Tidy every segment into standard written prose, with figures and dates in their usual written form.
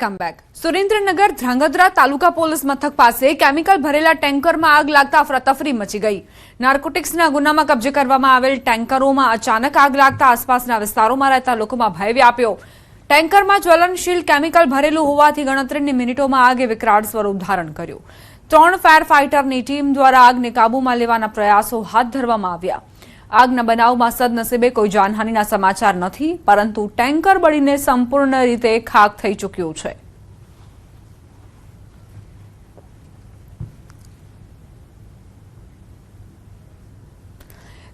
Welcome back. Surendranagar Dhrangadhra taluka police મથક પાસે chemical ભરેલા ટેન્કરમાં આગ લાગતા અફરાતફરી મચી ગઈ। નાર્કોટિક્સના ગુનામાં કબજે કરવામાં આવેલ ટેન્કરોમાં અચાનક આગ લાગતા આસપાસના વિસ્તારોમાં રહેતા લોકોમાં ભય વ્યાપ્યો। ટેન્કરમાં જ્વલનશીલ કેમિકલ ભરેલું હોવાથી ગણતરીની મિનિટોમાં આગે વિકરાળ સ્વરૂપ ધારણ કર્યું। 3 ફાયર ફાઇટરની ટીમ દ્વારા આગને કાબૂમાં લેવાના પ્રયાસો હાથ ધરવામાં આવ્યા। આગના બનાવમાં સદનસીબે કોઈ જાનહાનિના સમાચાર નથી, પરંતુ ટેન્કર બળીને સંપૂર્ણ રીતે ખાક થઈ ચૂક્યું છે।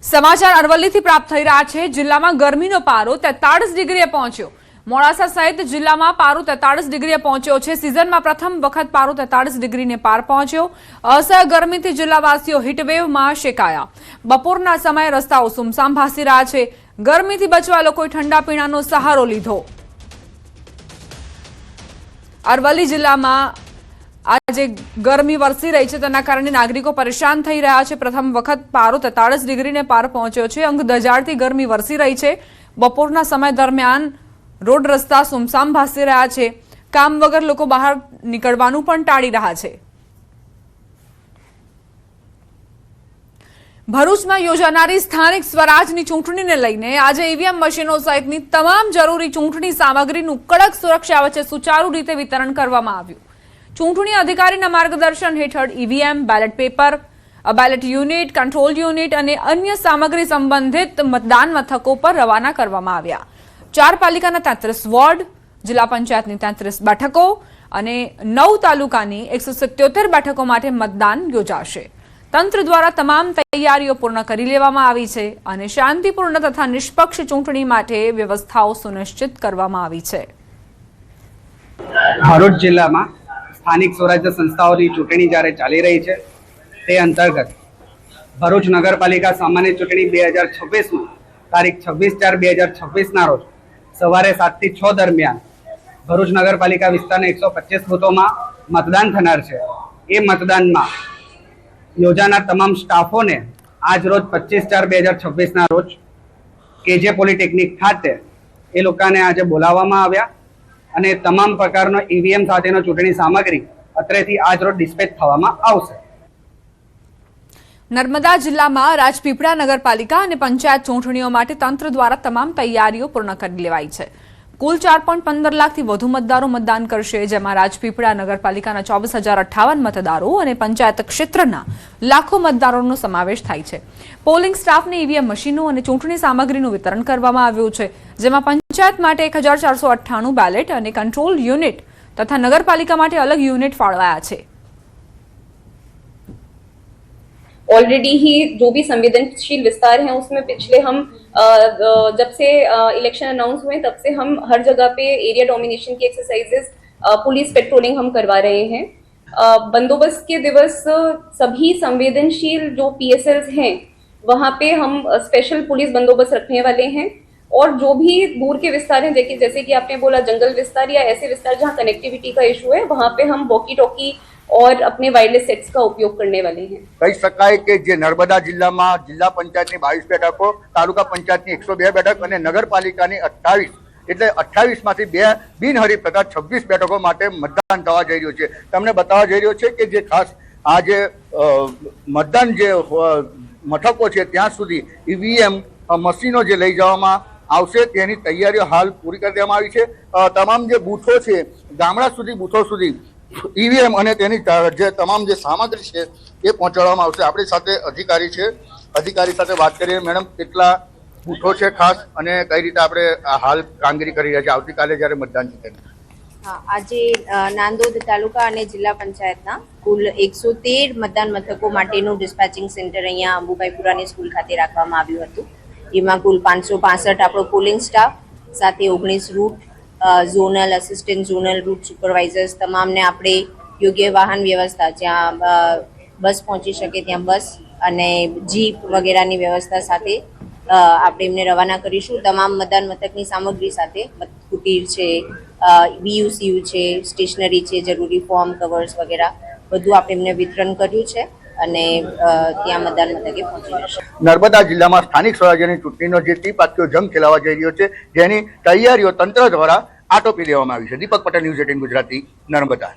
સમાચાર અરવલ્લીથી પ્રાપ્ત થઈ રહ્યા છે। જિલ્લામાં ગરમીનો પારો 43 ડિગ્રીએ પહોંચ્યો। મોડાસા સહિત જિલ્લામાં પારો 43 ડિગ્રીએ પહોંચ્યો છે। સિઝનમાં પ્રથમ વખત પારો 43 ડિગ્રીને પાર પહોંચ્યો। અસહ્ય ગરમીથી જિલ્લાવાસીઓ હીટવેવમાં શેકાયા। બપોરના સમયે રસ્તાઓ સુમસામ ભાસી રહ્યા છે। ગરમીથી બચવા લોકોએ ઠંડા પીણાનો સહારો લીધો। અરવલ્લી જિલ્લામાં આજે ગરમી વરસી રહી છે, તેના કારણે નાગરિકો પરેશાન થઈ રહ્યા છે। પ્રથમ વખત પારો 43 ડિગ્રીને પાર પહોંચ્યો છે। અંગ દજાડતી ગરમી વરસી રહી છે। બપોરના સમય દરમિયાન રોડ રસ્તા સુમસામ ભાસી રહ્યા છે। કામ વગર લોકો બહાર નીકળવાનું પણ ટાળી રહ્યા છે। ભરૂચમાં યોજાનારી સ્થાનિક સ્વરાજની ચૂંટણીને લઈને આજે ઈવીએમ મશીનો સહિતની તમામ જરૂરી ચૂંટણી સામગ્રીનું કડક સુરક્ષા વચ્ચે સુચારુ રીતે વિતરણ કરવામાં આવ્યું। ચૂંટણી અધિકારીના માર્ગદર્શન હેઠળ EVM, ballot paper, ballot unit, control unit અને અન્ય સામગ્રી સંબંધિત મતદાન મથકો પર રવાના કરવામાં આવ્યા। 4 પાલિકાના 33 વોર્ડ, જિલ્લા પંચાયતની 33 બેઠકો અને 9 તાલુકાની 177 બેઠકો માટે મતદાન યોજાશે। તંત્ર દ્વારા તમામ તૈયારીઓ પૂર્ણ કરી લેવામાં આવી છે અને શાંતિપૂર્ણ તથા નિષ્પક્ષ ચૂંટણી માટે વ્યવસ્થાઓ સુનિશ્ચિત કરવામાં આવી છે। ભરૂચ જિલ્લામાં સ્થાનિક સ્વરાજ્ય સંસ્થાઓની ચૂંટણી જ્યારે ચાલી રહી છે, તે અંતર્ગત ભરૂચ નગરપાલિકા સામાન્ય ચૂંટણી 2026માં તારીખ 26/4/2026ના રોજ સવારે 7 થી 6 દરમિયાન ભરૂચ નગરપાલિકા વિસ્તારના 125 બૂથોમાં મતદાન થનાર છે। એ મતદાનમાં યોજાનાર તમામ સ્ટાફોને આજ રોજ 25/4/2026ના રોજ કેજે પોલિટેકનિક ખાતે એ લોકોને આજે બોલાવવામાં આવ્યા અને તમામ પ્રકારનો ઈવીએમ સાથેનો ચૂંટણી સામગ્રી અત્રેથી આજ રોજ ડિસ્પેચ થવામાં આવશે। નર્મદા જિલ્લામાં રાજપીપળા નગરપાલિકા અને પંચાયત ચૂંટણીઓ માટે તંત્ર દ્વારા તમામ તૈયારીઓ પૂર્ણ કરી લેવાઈ છે। કુલ 4.15 લાખથી વધુ મતદારો મતદાન કરશે, જેમાં રાજપીપળા નગરપાલિકાના 24,058 મતદારો અને પંચાયત ક્ષેત્રના લાખો મતદારોનો સમાવેશ થાય છે। પોલિંગ સ્ટાફને ઈવીએમ મશીનો અને ચૂંટણી સામગ્રીનું વિતરણ કરવામાં આવ્યું છે, જેમાં પંચાયત માટે 1,498 બેલેટ અને કંટ્રોલ યુનિટ તથા નગરપાલિકા માટે અલગ યુનિટ ફાળવાયા છે। ऑलरेडी ही जो भी संवेदनशील विस्तार हैं उसमें पिछले हम जब से इलेक्शन अनाउंस हुए तब से हम हर जगह पे एरिया डोमिनेशन की एक्सरसाइजेस, पुलिस पेट्रोलिंग हम करवा रहे हैं। बंदोबस्त के दिवस सभी संवेदनशील जो पीएसएल्स हैं वहाँ पे हम स्पेशल पुलिस बंदोबस्त रखने वाले हैं। और जो भी दूर के विस्तार हैं, देखिए जैसे कि आपने बोला जंगल विस्तार या ऐसे विस्तार जहाँ कनेक्टिविटी का इशू है, वहाँ पे हम वॉकी टॉकी और अपने वायरलेस सेट्स का उपयोग करने वाले हैं। કહી શકાય કે જે નર્મદા જિલ્લામાં જિલ્લા પંચાયતની 22 બેઠકો, તાલુકા પંચાયતની 102 બેઠક અને નગરપાલિકાની 28, એટલે 28માંથી 2 બિનહરીફ તથા 26 બેઠકો માટે મતદાન થવા જઈ રહ્યું છે। તમને બતાવવા જઈ રહ્યો છે કે જે ખાસ આ જે મતદાન જે મથકો છે ત્યાં સુધી ઈવીએમ મશીનો જે લઈ જવામાં આવશે તેની તૈયારીઓ હાલ પૂરી કરી દેવામાં આવી છે। તમામ જે બૂથો છે, ગામડા સુધી બૂથો સુધી ઈવીએમ અને તેની જે તમામ જે સામગ્રી છે એ પહોંચાડવામાં આવશે। આપણી સાથે અધિકારી છે, અધિકારી સાથે વાત કરીએ। મેડમ, કેટલા બૂથો છે ખાસ અને કઈ રીતે આપણે હાલ કામગીરી કરી રહ્યા છે આવતીકાલે જ્યારે મતદાન છે? આજે નાંદોદ તાલુકા અને જિલ્લા પંચાયતના કુલ 113 મતદાન મથકો માટેનું ડિસ્પેચિંગ સેન્ટર અહીંયા અંબુભાઈપુરાની સ્કૂલ ખાતે રાખવામાં આવ્યું હતું। એમાં કુલ 565 આપણો પોલિંગ સ્ટાફ સાથે 19 route zonal assistant, zonal route supervisors તમામને આપણે યોગ્ય વાહન વ્યવસ્થા, જ્યાં બસ પહોંચી શકે ત્યાં બસ અને જીપ વગેરેની વ્યવસ્થા સાથે આપણે એમને રવાના કરીશું। તમામ મતદાન મથકની સામગ્રી સાથે કુટીર છે, બીયુસીયુ છે, સ્ટેશનરી છે, જરૂરી ફોર્મ, કવર્સ વગેરે બધું આપણે એમને વિતરણ કર્યું છે અને ત્યાં મતદાન મથકે પહોંચી જશે। નર્મદા જિલ્લામાં સ્થાનિક સ્વરાજ્યની ચૂંટણીનો જે ટીપાક્યો જંગ ખેલાવા જઈ રહ્યો છે, જેની તૈયારીઓ તંત્ર દ્વારા આટોપી દેવામાં આવી છે. દીપક પટેલ, ન્યૂઝ 18 ગુજરાતી, નર્મદા.